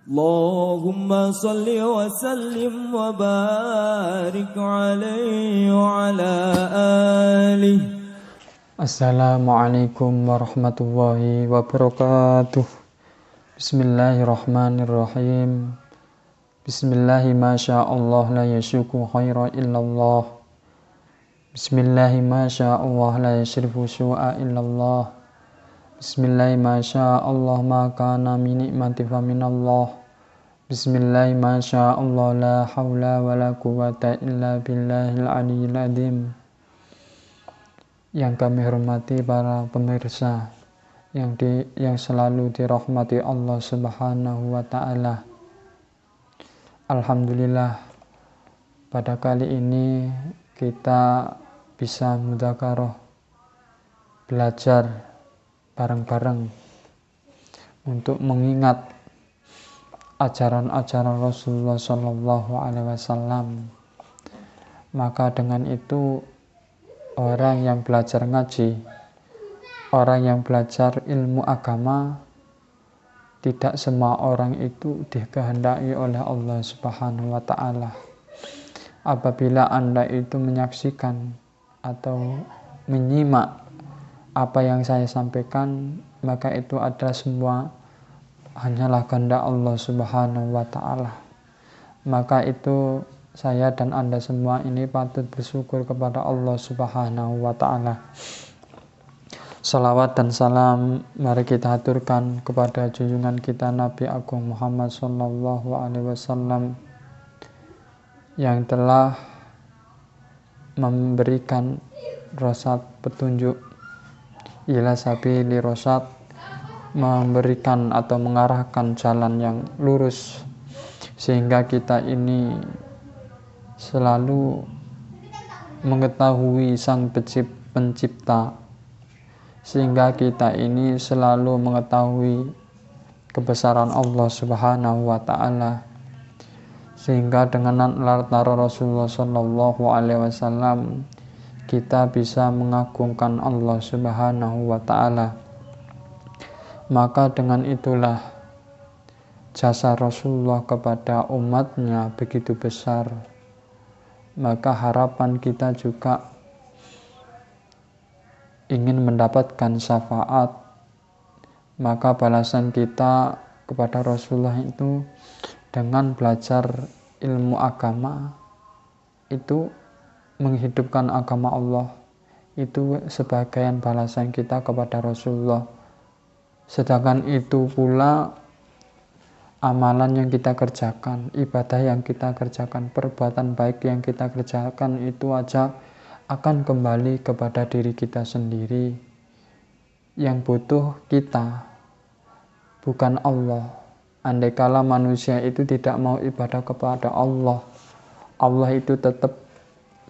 اللهم صل وسلم وبارك عليه وعلى آله. Assalamualaikum warahmatullahi wabarakatuh. Bismillahirrahmanirrahim. Bismillahi masyaallah la yasuku khaira illallah. Bismillahi masyaallah la yasrifu su'a illallah. Bismillahi masyaallah ma kana min ni'mati fa minallah. Bismillahi masyaallah la haula wa la quwata illa billahil aliyyil azim. Yang kami hormati para pemirsa yang selalu dirahmati Allah Subhanahu wa taala. Alhamdulillah, pada kali ini kita bisa mudzakarah, belajar bareng-bareng untuk mengingat ajaran-ajaran Rasulullah Shallallahu Alaihi Wasallam. Maka dengan itu orang yang belajar ngaji, orang yang belajar ilmu agama, tidak semua orang itu dikehendaki oleh Allah Subhanahu wa taala. Apabila Anda itu menyaksikan atau menyimak apa yang saya sampaikan, maka itu adalah semua hanyalah kehendak Allah Subhanahu wa taala. Maka itu saya dan Anda semua ini patut bersyukur kepada Allah Subhanahu wa taala. Salawat dan salam mari kita haturkan kepada junjungan kita Nabi Agung Muhammad sallallahu alaihi wasallam yang telah memberikan rosyad petunjuk ila sabili rosyad, memberikan atau mengarahkan jalan yang lurus sehingga kita ini selalu mengetahui Sang Pencipta, sehingga kita ini selalu mengetahui kebesaran Allah Subhanahu wa taala, sehingga dengan latar Rasulullah Shallallahu alaihi wasallam kita bisa mengagungkan Allah Subhanahu wa taala. Maka dengan itulah jasa Rasulullah kepada umatnya begitu besar. Maka harapan kita juga ingin mendapatkan syafaat. Maka balasan kita kepada Rasulullah itu dengan belajar ilmu agama, itu menghidupkan agama Allah, itu sebagian balasan kita kepada Rasulullah. Sedangkan itu pula amalan yang kita kerjakan, ibadah yang kita kerjakan, perbuatan baik yang kita kerjakan itu aja akan kembali kepada diri kita sendiri. Yang butuh kita, bukan Allah. Andai kala manusia itu tidak mau ibadah kepada Allah, Allah itu tetap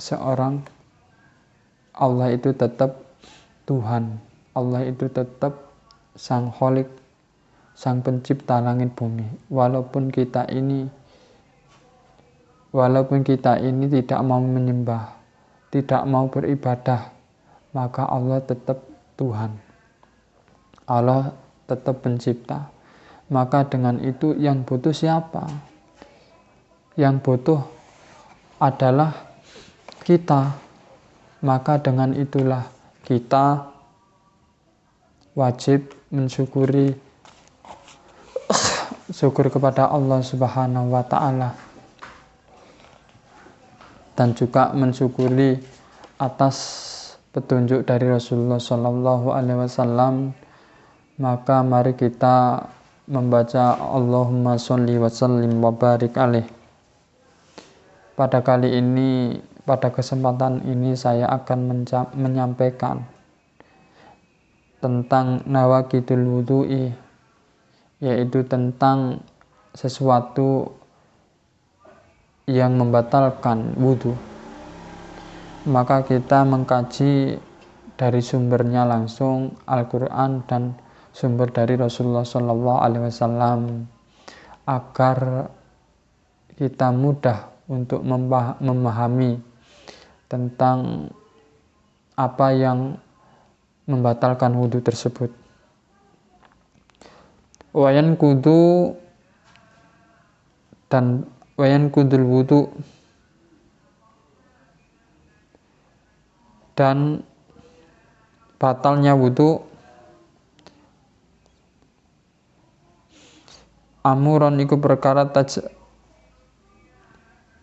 seorang, Allah itu tetap Tuhan, Allah itu tetap Sang Khalik, Sang Pencipta langit bumi. Walaupun kita ini tidak mau menyembah, tidak mau beribadah, maka Allah tetap Tuhan, Allah tetap Pencipta. Maka dengan itu yang butuh siapa? Yang butuh adalah kita. Maka dengan itulah kita wajib mensyukuri, syukur kepada Allah Subhanahu wa taala, dan juga mensyukuri atas petunjuk dari Rasulullah Shallallahu alaihi wasallam. Maka mari kita membaca Allahumma sholli wa sallim wa barik alaih. Pada kali ini, pada kesempatan ini saya akan menyampaikan tentang nawaqidul wudu'i, yaitu tentang sesuatu yang membatalkan wudu. Maka kita mengkaji dari sumbernya langsung Al-Quran dan sumber dari Rasulullah Shallallahu Alaihi Wasallam, agar kita mudah untuk memahami tentang apa yang membatalkan wudu tersebut. Wayan kudu dan wayan kudul wudu, dan batalnya wudu, amuron iku perkara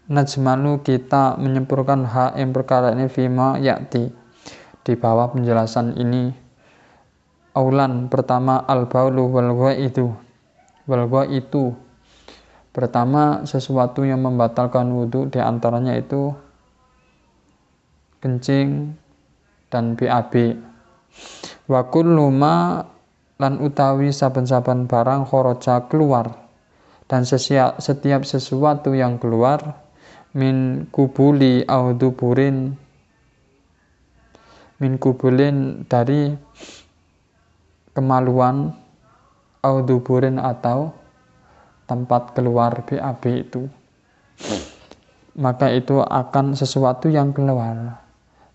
najmalu kita menyempurnakan hak yang perkara ini fima yakti di bawah penjelasan ini. Aulan pertama al-baulu wal itu pertama sesuatu yang membatalkan wudu, di antaranya itu kencing dan BAB. Wa kullu ma lan utawi saben-saben barang kharaja keluar, dan setiap sesuatu yang keluar min kubuli au duburin, min kubulin dari kemaluan, au duburin atau tempat keluar BAB itu, maka itu akan sesuatu yang keluar,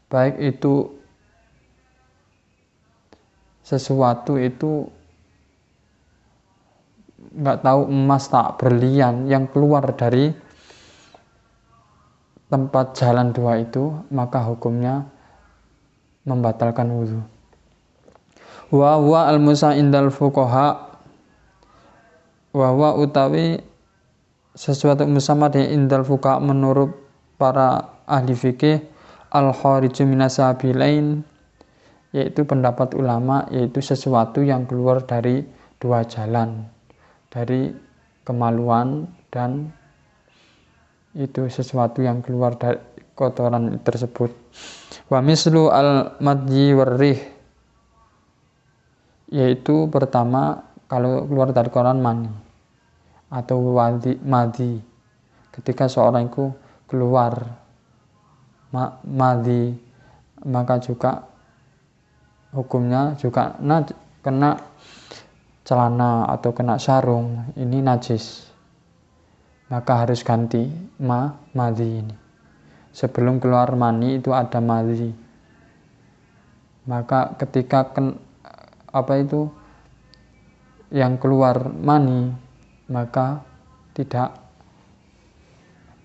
baik itu sesuatu itu nggak tahu emas tak berlian yang keluar dari tempat jalan dua itu, maka hukumnya membatalkan wudu. Wa huwa al-musa indal fuqaha, wa huwa utawi sesuatu musamad indal fuqaha menurut para ahli fikih, al-khariju minasabilain, yaitu pendapat ulama, yaitu sesuatu yang keluar dari dua jalan, dari kemaluan dan itu sesuatu yang keluar dari kotoran tersebut. Wa mislu al-madyi warrih, yaitu pertama kalau keluar dari kotoran mani atau madi, ketika seorang itu keluar madi, maka juga hukumnya juga kena celana atau kena sarung, ini najis, maka harus ganti madi ini. Sebelum keluar mani itu ada madi, maka ketika yang keluar mani, maka tidak,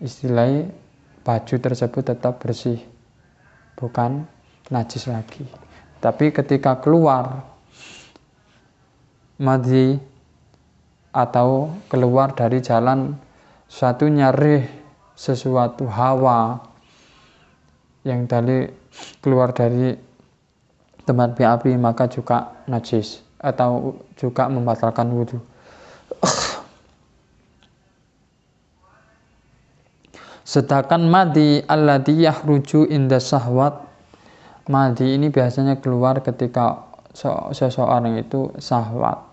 istilahnya baju tersebut tetap bersih, bukan najis lagi. Tapi ketika keluar madhi atau keluar dari jalan suatu nyarih, sesuatu hawa yang keluar dari tempat api, maka juga najis atau juga membatalkan wudu. Sedangkan madhi alladhi yahruju inda sahwat, madhi ini biasanya keluar ketika seseorang itu syahwat,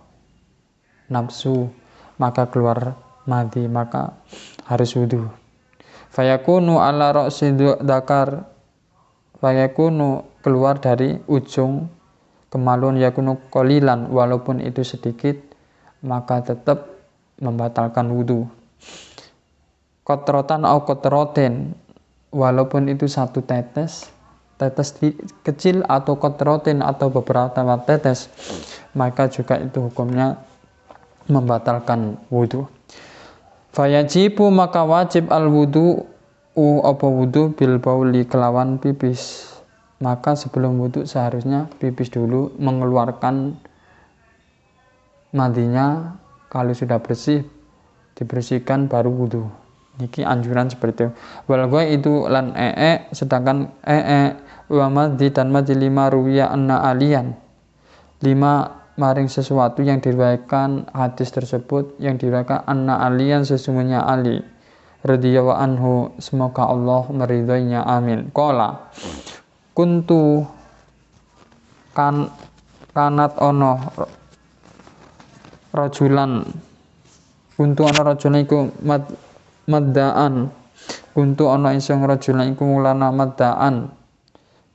nafsu, maka keluar madhi, maka harus wudu. Fayakunu ala ra'si dzakar, fayakunu keluar dari ujung kemaluan, yakunu qalilan, walaupun itu sedikit, maka tetap membatalkan wudu. Kotrotan au kotroten, walaupun itu satu tetes kecil, atau kotroten atau beberapa tetes, maka juga itu hukumnya membatalkan wudu. Fayajibu maka wajib al wudu apa wudu bil bauli kelawan pipis, maka sebelum wudu seharusnya pipis dulu, mengeluarkan mandinya, kalau sudah bersih dibersihkan baru wudu. Niki anjuran seperti itu. Wal itu lan sedangkan wa madhi dan madhi lima ruwiya anna aliyan, 5 maring sesuatu yang diriwayatkan hadis tersebut, yang diriwayatkan anna aliyan sesungguhnya Ali radhiyallahu anhu, semoga Allah meridhoinya, amin. Qala kuntu kanat ono rajulan, kuntu ono rajulan iku maddaan, kuntu ono iseng rajulan iku mulana maddaan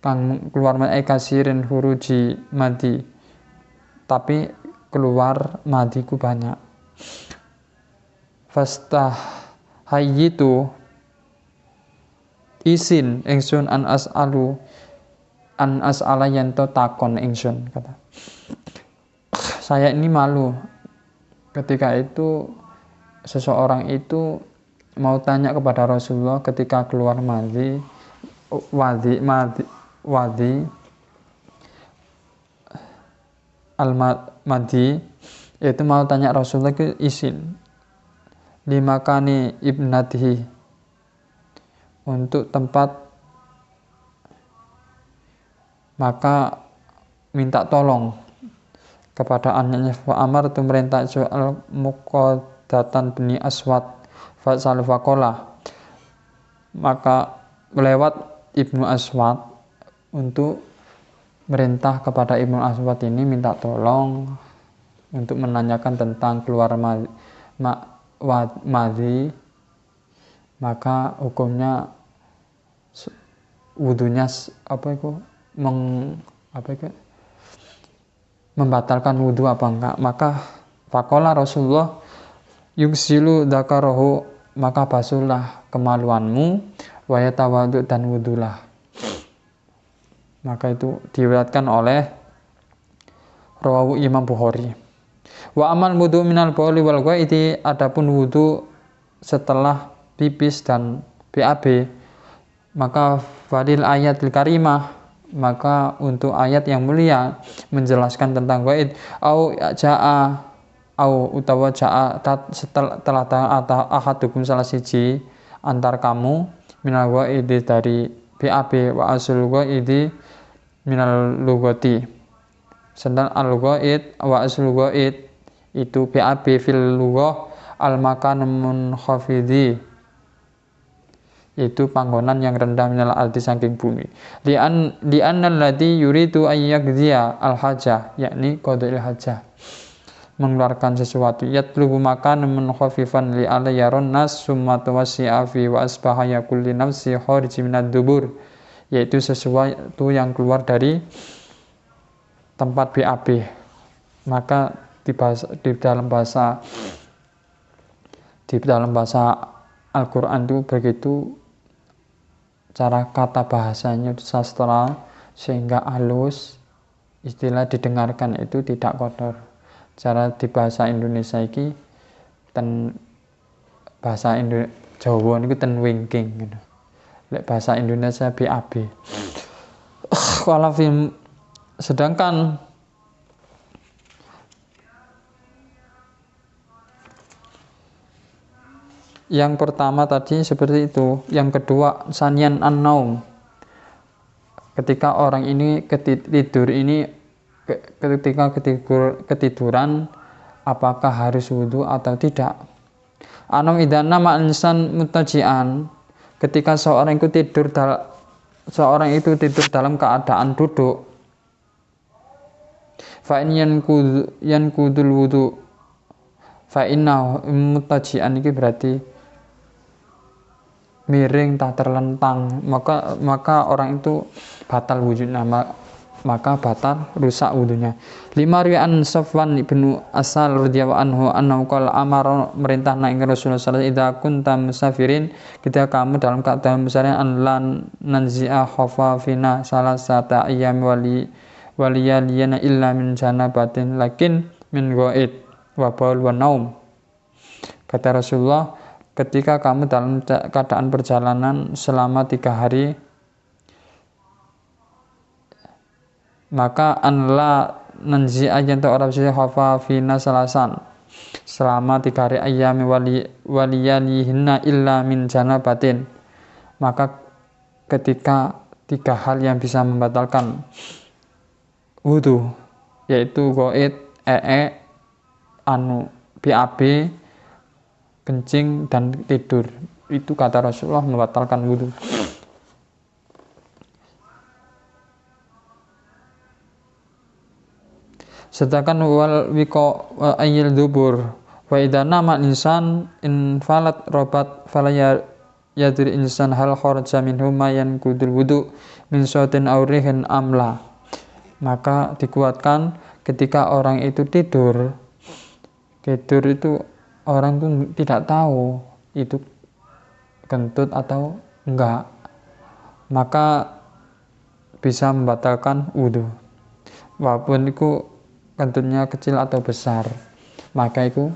kang keluar kasirin huruji madi, tapi keluar madiku banyak. Fastah hayyitu isin ingsun an as'ala yanto takon ingsun, kata saya ini malu ketika itu seseorang itu mau tanya kepada Rasulullah ketika keluar wadi al-madi, yaitu mau tanya Rasulullah ke izin limakani ibnatihi, untuk tempat, maka minta tolong kepada anaknya. Fa amar tu merintah soal muqaddatan bani aswad fa salfakola, maka lewat Ibnu Aswad untuk merintah kepada Ibnu Aswad ini minta tolong untuk menanyakan tentang keluar madhi, maka hukumnya wudunya membatalkan wudu apa enggak. Maka faqala Rasulullah yugsilu dzakarahu, maka basuhlah kemaluanmu, wa yatawadu, dan wudulah. Maka itu diriwayatkan oleh rawahu Imam Bukhari. Wa amal wudu minal bauli wal ghaiti, adapun wudu setelah pipis dan BAB, maka fadil ayatul karimah, maka untuk ayat yang mulia menjelaskan tentang ghaid, au jaa au utawa jaa telah datang ahadukum salah siji antar kamu minal ghaidi dari BAB, wa asul ghaidi minal lugati, sedang al ghaid wa asul ghaid itu BAB fil lughah al makan munkhafidhi, itu panggonan yang rendah minal ardi saking bumi. Li'anna alladhi yuridu ayyakdziya al-hajah, yakni qada'il hajah, mengeluarkan sesuatu. Yatlubu makan munkhafifan li'ala yaron nas summa tawassi'a fi wa asbaha yakulli nafsi kharij minad dubur, yaitu sesuatu yang keluar dari tempat BAB. Maka di dalam bahasa Al-Quran itu begitu cara kata bahasanya itu sastra, sehingga halus, istilah didengarkan itu tidak kotor. Cara di bahasa Indonesia ini bahasa Jawa itu ten wingking gitu. Lek bahasa Indonesia BAB. Sedangkan yang pertama tadi seperti itu. Yang kedua, sanian an-naum. Ketika orang ini ketika ketiduran, apakah harus wudu atau tidak? Anam idana ma'insan mutajian. Ketika seorang itu tidur dalam keadaan duduk. Fa in yankudul wudu. Fa inna mutajian ini berarti miring tak terlentang, maka orang itu batal wudhunya, maka batal rusak wudhunya. 5 riwayat Safwan ibnu Asal radhiyallahu anhu annahu qala amara, merintah naik Rasulullah sallallahu alaihi wasallam, idza kunta musafirin, ketika kamu dalam keadaan musafirin, an lan nanzi'a khafafina salasata ayyam waliyaliyana illa min janabatin lakin min ghaid wa baul wa naum. Kata Rasulullah, ketika kamu dalam keadaan perjalanan selama 3 hari, maka anla nanzi'a yanto orang sisi khafafina salasan, selama 3 hari ayyami waliyalihinna illa min janabatin, maka ketika 3 hal yang bisa membatalkan wudu, yaitu ghaid, BAB, kencing, dan tidur, itu kata Rasulullah membatalkan wudu. Sedangkan wal wiko ayil dubur wa idza nama insan in falat robat falaya yadri insan hal kharaja minhu ma yankudul wudu min sautin aw rihin amla. Maka dikuatkan ketika orang itu tidur itu orang pun tidak tahu itu kentut atau enggak, maka bisa membatalkan wudu. Walaupun itu kentutnya kecil atau besar, maka itu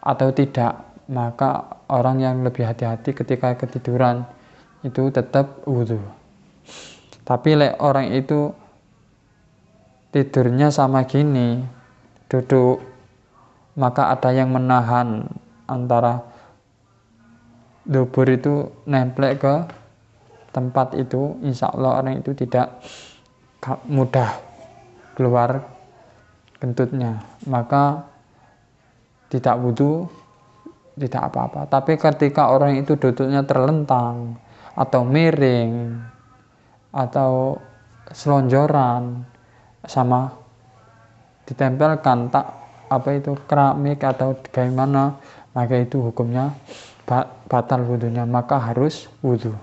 atau tidak, maka orang yang lebih hati-hati ketika ketiduran itu tetap wudhu. Tapi orang itu tidurnya sama gini, duduk, maka ada yang menahan antara dubur itu nemplek ke tempat itu, insya Allah orang itu tidak mudah keluar kentutnya, maka tidak wudhu, tidak apa-apa. Tapi ketika orang itu duduknya terlentang atau miring atau selonjoran sama ditempelkan keramik atau bagaimana, maka itu hukumnya batal wudhunya, maka harus wudhu.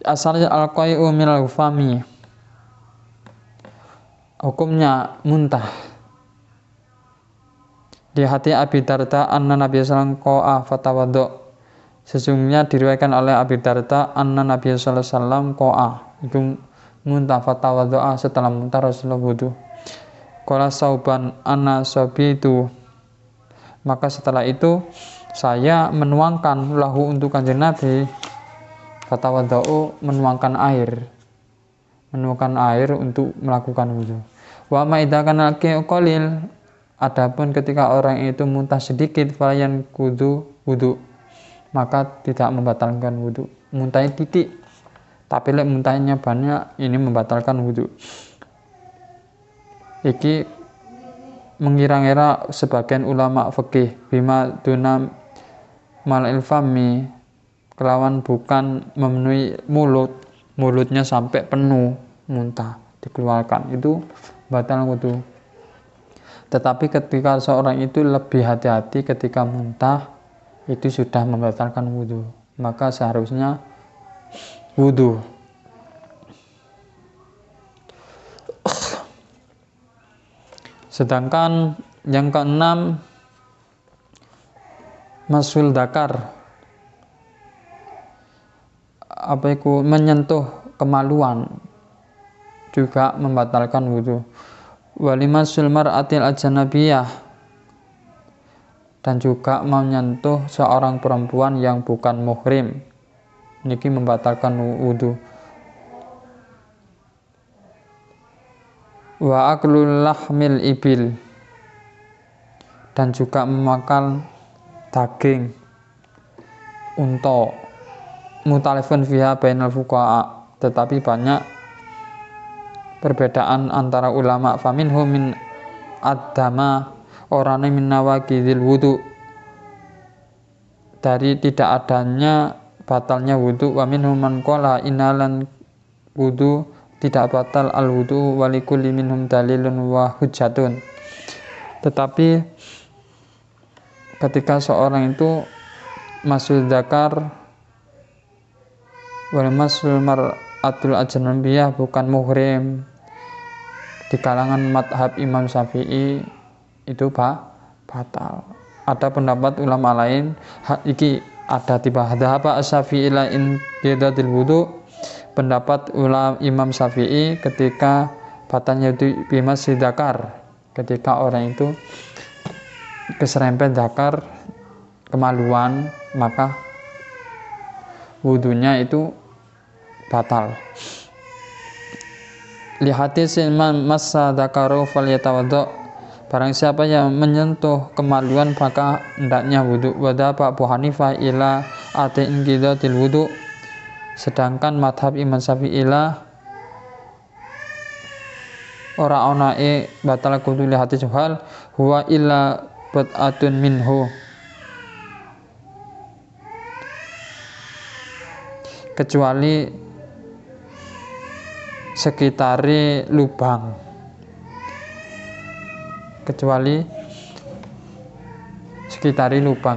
Asalnya al-qai'u minal fami, hukumnya muntah. Di hati Abi Darda anna Nabi sallallahu alaihi wasallam qa'a fatawaddo, sesungguhnya diriwayatkan oleh Abi Darda anna Nabi sallallahu alaihi wasallam qa'a, itu muntah, fatawaddo'a, setelah muntah Rasulullah wudhu. Qala sauban anna sabitu, maka setelah itu saya menuangkan lahu untuk kanjeng Nabi, fatawadda'u, menuangkan air untuk melakukan wudhu. Wa ma idza kana qalil, adapun ketika orang itu muntah sedikit, falayan wudhu, maka tidak membatalkan wudhu. Muntahnya titik, tapi muntahnya banyak, ini membatalkan wudhu. Iki mengira-ngira sebagian ulama fikih, bima duna mal'il fami, kelawan bukan memenuhi mulutnya sampai penuh muntah dikeluarkan, itu batal wudhu. Tetapi ketika seorang itu lebih hati-hati ketika muntah, itu sudah membatalkan wudhu, maka seharusnya wudhu. Sedangkan yang keenam, masul dakar, menyentuh kemaluan, juga membatalkan wudhu. Walimasul mar'atil ajnabiyah, dan juga menyentuh seorang perempuan yang bukan muhrim, ini membatalkan wudhu. Wa aklul lahmil ibil, dan juga memakan daging unta, mutalifun fiha bainal fuqaha, tetapi banyak perbedaan antara ulama. Faminhum min adama, orane min nawaqidil wudu, dari tidak adanya batalnya wudu. Wa minhum man qala innalan wudu tidak batal al wudu walikulli minhum dalilun wa hujjatun. Tetapi ketika seorang itu masul zakar wal masul mar'atul ajnabiyah, bukan muhrim, di kalangan madhab Imam Syafi'i itu batal. Ada pendapat ulama lain, iki ada tiba hadhaba Syafi'i la in bidatil wudu, pendapat ulama Imam Syafi'i ketika batalnya itu bimas zakar, ketika orang itu keserempet zakar, kemaluan, maka wudunya itu batal. Li hadis man massa dzakaru falyatawaddo, barang siapa yang menyentuh kemaluan maka hendaknya wudu. Wada Abu Hanifah ila atin qidatil wudu, sedangkan madhab Imam Syafi'i ora onae batal kudu li hadis hal huwa illa bat'atun minhu, kecuali sekitari lubang,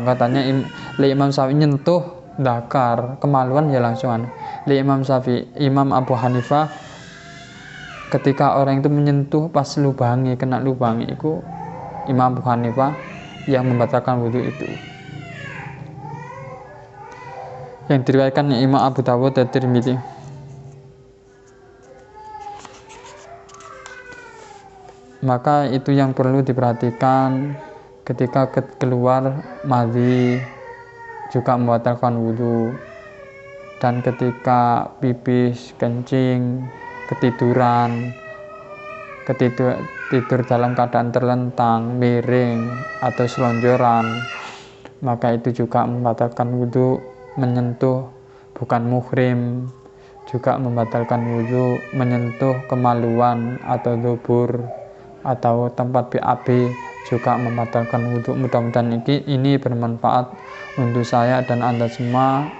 katanya Imam Syafi'i nyentuh dakar kemaluan ya langsungan. Imam Abu Hanifah ketika orang itu menyentuh pas lubangi, kena lubangi, itu Imam Abu Hanifah yang membatalkan wudhu itu, yang diriwayatkan Imam Abu Dawud dan Tirmidzi. Maka itu yang perlu diperhatikan Ketika keluar madhi juga membatalkan wudhu, dan ketika pipis, kencing, ketiduran, tidur dalam keadaan terlentang, miring, atau selonjoran, maka itu juga membatalkan wudhu. Menyentuh bukan muhrim juga membatalkan wudhu. Menyentuh kemaluan atau dubur atau tempat BAB juga membatalkan wudhu. Mudah-mudahan ini bermanfaat untuk saya dan Anda semua.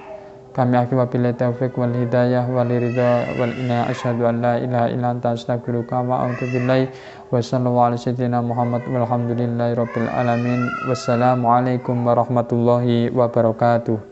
Kami akhiri wabillahi taufiq wal hidayah wal ridha wal inayah. Asyhadu an la ilaha illa anta astaghfiruka wa atubu ilaik. Wa sallallahu ala sayyidina Muhammad walhamdulillahi rabbil alamin. Wassalamu alaikum warahmatullahi wabarakatuh.